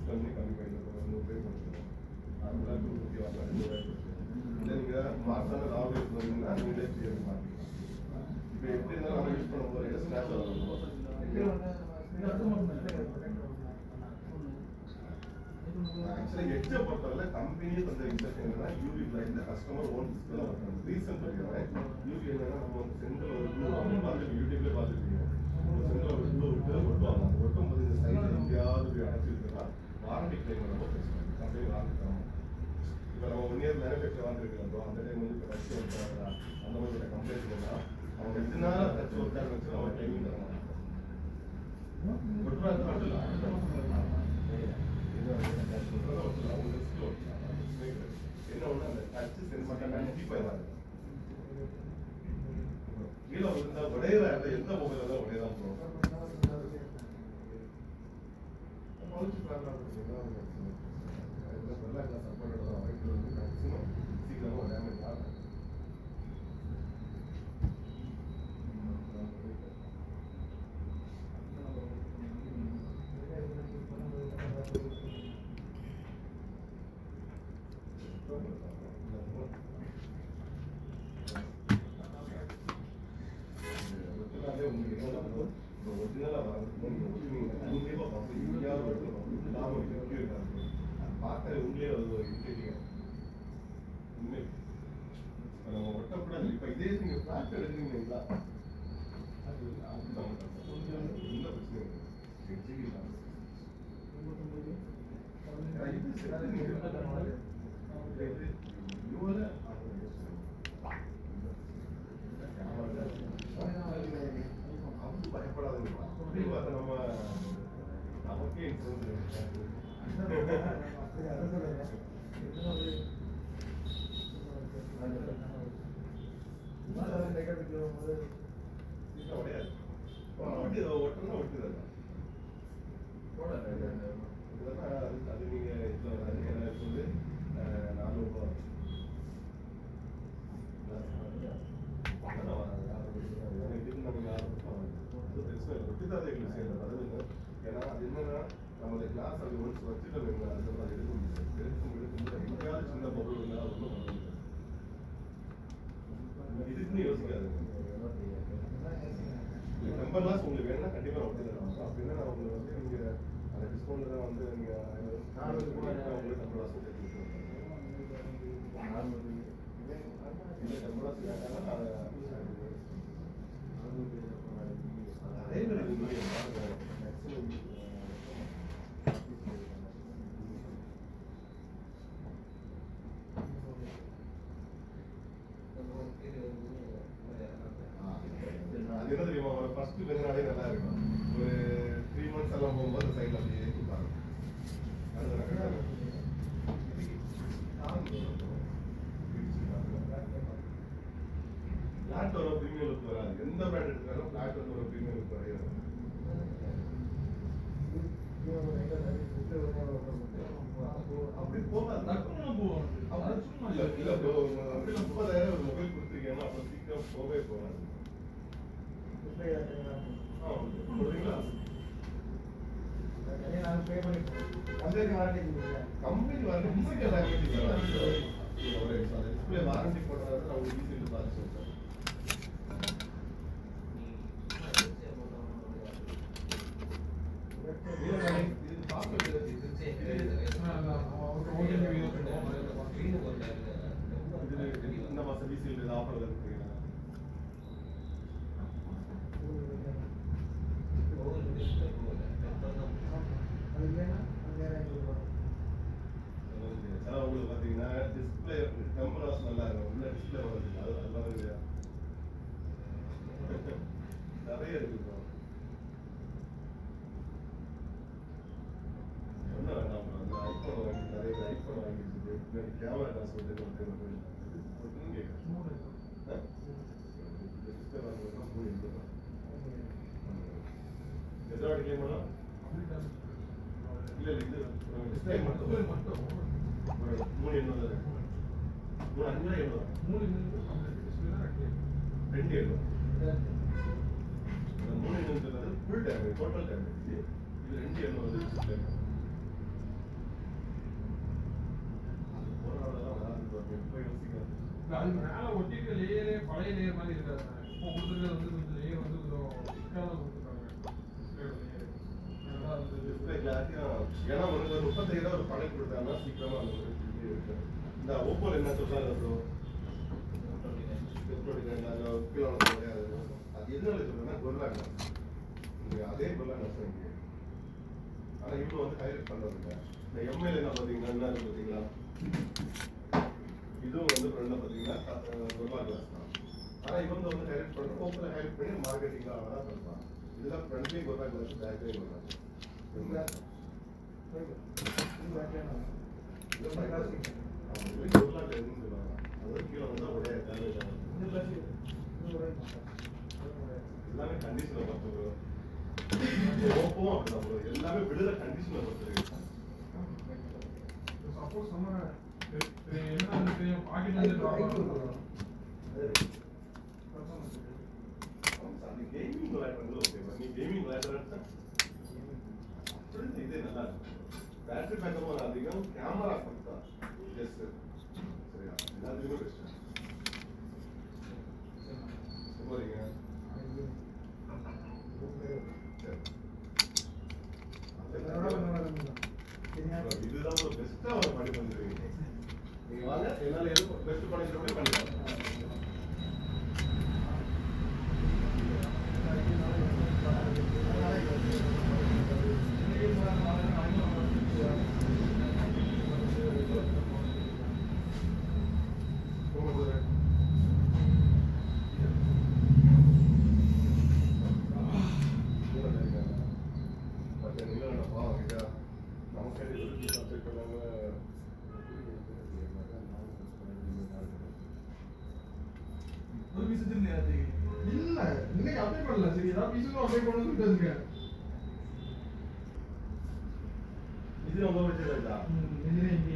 பண்ணி கம்மி பண்ணிக்கலாம். 100 பே பண்ணிக்கலாம். அதெல்லாம் 250 வாங்கலாம். 200 இல்லை நீங்கள் மாசான லாபம் இருந்தீங்கன்னா நீங்களே கிளியர் பண்ணிக்கலாம். இப்போ எப்படி இருந்தாலும் நம்ம யூஸ் பண்ண போகிற ஸ்னாப் ஆக்சுவலாக எட்ஜை பொறுத்தவரை கம்பெனியே தந்த இன்ஸ்ட்ரக்ஷன் என்னன்னா யூவி லைனில் கஸ்டமர் ஓன் டிஸ்பிளே பண்ணுறது. ரீசன் பண்ணிக்கிறேன். யூவி என்னன்னா நம்ம வந்து சென்டரில் ஒரு பார்த்துருக்கோம், யூடியூப்லேயே பார்த்துருக்கீங்க. சென்டரில் ஒரு ப்ளூ விட்டு ஒட்டுவாங்க. அந்த ஒட்டும் போது இந்த சைடில் எங்கேயாவது அடைச்சிருக்குன்னா வாரண்டி கிளைம் ரொம்ப பிரச்சனை. கம்பெனி வாரண்டி தரோம். இப்போ நம்ம 1 இயர் மேனுஃபேக்சர் வாங்கிருக்கிறோம். அந்த டைம் வந்து இப்போ டச் ஒர்க்காக அந்த மாதிரி கம்ப்ளைண்ட் பண்ணால் அவங்க 2 நாள் டச் ஒர்க்காக வச்சு அவங்க டைமிங் தர மாட்டாங்க. ஒட்டுறாங்க மட்டும் இல்லை, என்ன ஒண்ணு அந்த டச் சென்ஸ் கண்டிப்பா வராது. கீழே விழுந்தா உடையற எந்த மொபைல் தான் உடையதான் போகும். சீக்கிரமா டேமேஜ் ஆகும். ஒரிஜினலா பார்த்தாலே உங்களே உண்மை நம்ம ஒட்டக்கூடாது. இப்ப இதே நீங்க பிளாட் எடுக்கிறீங்களா அது என்ன பிரச்சனை பயப்படாத நம்ம நமக்கே ஒட்டுனா ஒட்டுதான் அது நீங்க சொல்லி 400 ரூபாய் ஒட்டிதான் எங்களுக்கு செய்யணும். அது ஏன்னா அது என்னன்னா நம்ம கிளாஸ் அது ஒன்ஸ் வச்சுட்டு அதுக்கப்புறம் அது எடுக்க முடியாது. எங்கேயாவது சின்ன பொருள் இருந்தால் ஒன்றும் பண்ண முடியாது. இதுக்குன்னு யோசிக்காது. நம்பர் கிளாஸ் உங்களுக்கு வேணும்னா கண்டிப்பாக ஒட்டி தரலாம். அப்படின்னா நான் உங்களுக்கு வந்து நீங்கள் அந்த டிஸ்கவுண்ட்ல தான் வந்து நீங்கள் உங்களுக்கு நம்பர் கிளாஸ் சேர்த்து இல்லை நம்பர் கிளாஸ் கேட்டாங்கன்னா அதே மாதிரி மேக்ஸிமம் அது என்ன தெரியுமா, ஒரு ஃபர்ஸ்ட் கொஞ்ச நாளே நல்லா இருக்கும். ஒரு 3 months எல்லாம் போகும்போது சைடில் அப்படியே கொடுப்பாங்க. பிளாட் வர ப்ரீமியம் லுக் வராது. எந்த பிராண்ட் எடுத்தாலும் பிளாட் வந்து ஒரு ப்ரீமியம் லுக் வரையாது. அப்படி போகாது. இல்ல 30,000 ஒரு மொபைல் கொடுத்துருக்கீங்கன்னா அப்ப சீக்கிரம் போகவே போகாது. கம்பெனி வாரண்டி டிஸ்பிளே வாரண்டி போடுறது அவங்க ஈஸியில் பார்த்து சொல்றேன். இந்த மாசம் டிசிஎல் ஆஃபர் இருக்கு. உங்களுக்கு பார்த்தீங்கன்னா டிஸ்பிளே டெம்பராஸ் நல்லா இருக்கும். உள்ள டிஸ்பிளே வருது, அது மாதிரி நிறைய இருக்கு. ஒன்றும் வேண்டாம், அந்த ஐஃபோன் வாங்கி நிறைய ஐஃபோன் வாங்கிட்டு கேமரா காசு வந்து டிஸ்பிளே வாங்குறதுனா 380 எதோட கிளைம் பண்ணலாம். இல்லை இது டிஸ்பிளே மட்டும் 380 ஃபுல் டேமேஜ், டோட்டல் டேமேஜ். இது 280 டிஸ்பிளே. அது மேல ஒட்டிட்டு லேயரே பழைய லேயர் மாதிரி இருக்காது. இப்போ கொடுத்துருக்கிறது வந்து கொஞ்சம் லேயர் வந்து கொஞ்சம் திக்காக கொடுத்துருக்காங்க. டிஸ்பிளே கிளாரிட்டியும் ஏன்னா உனக்கு ஒரு 35 ஒரு பழைய கொடுத்தாங்கன்னா சீக்கிரமா அந்த ஒரு இது இருக்கு. இந்த ஓப்போல என்ன சொல்றாங்க ப்ரோ, கீழே அது எதுனால சொல்றேன்னா கொர்லா கிளாஸ், அதே கொர்லா கிளாஸ் இருக்கு. ஆனா இவங்க வந்து ஹைலைட் பண்றது இல்லை. இந்த எம்ஐல என்ன பாத்தீங்கன்னா என்ன இருக்கு பாத்தீங்களா, இதுவும் வந்து ஃப்ரெண்ட்ல பாத்தீங்கன்னா கொர்லா கிளாஸ் தான். ஆனா இவங்க வந்து ஹைலைட் பண்ற ஓப்போல ஹைலைட் பண்ணி மார்க்கெட்டிங்ல அவ்வளவுதான் சொல்றாங்க. இதெல்லாம் ஃப்ரண்ட்லயும் கொர்லா கிளாஸ், பேக்லயும் கொர்லா கிளாஸ். எல்லாமே கண்டிஷனை பொறுத்து ஓப்போவும் அப்படிதான் ப்ரோ, எல்லாமே விடுற கண்டிஷனை பொறுத்து. சப்போஸ் நம்ம என்ன தெரியும் பாக்கெட் வந்து கேமிங் விளையாடுறது ஓகேவா, நீ கேமிங் விளையாடுறா இதே நல்லா இருக்கு. பேட்டரி பேக்கப்பும் அதிகம், கேமரா கொடுத்தா ஜஸ்ட் சரியா, எல்லாத்துக்குமே பெஸ்ட். போறீங்க இதுதான் ஒரு பெஸ்டா ஒரு பண்ணி வந்துருவீங்க. நீங்க வாங்க, என்னால எதுவும் பெஸ்ட் பண்ணிட்டு பண்ணிக்கலாம். இல்ல இன்னைக்கு அப்ளை பண்ணல. சரி ஏதாவது பீஸும் அப்ளை பண்ணணும்னு இருக்கேன். இது ரொம்ப வச்சிருக்கா இன்ஜினியரிங்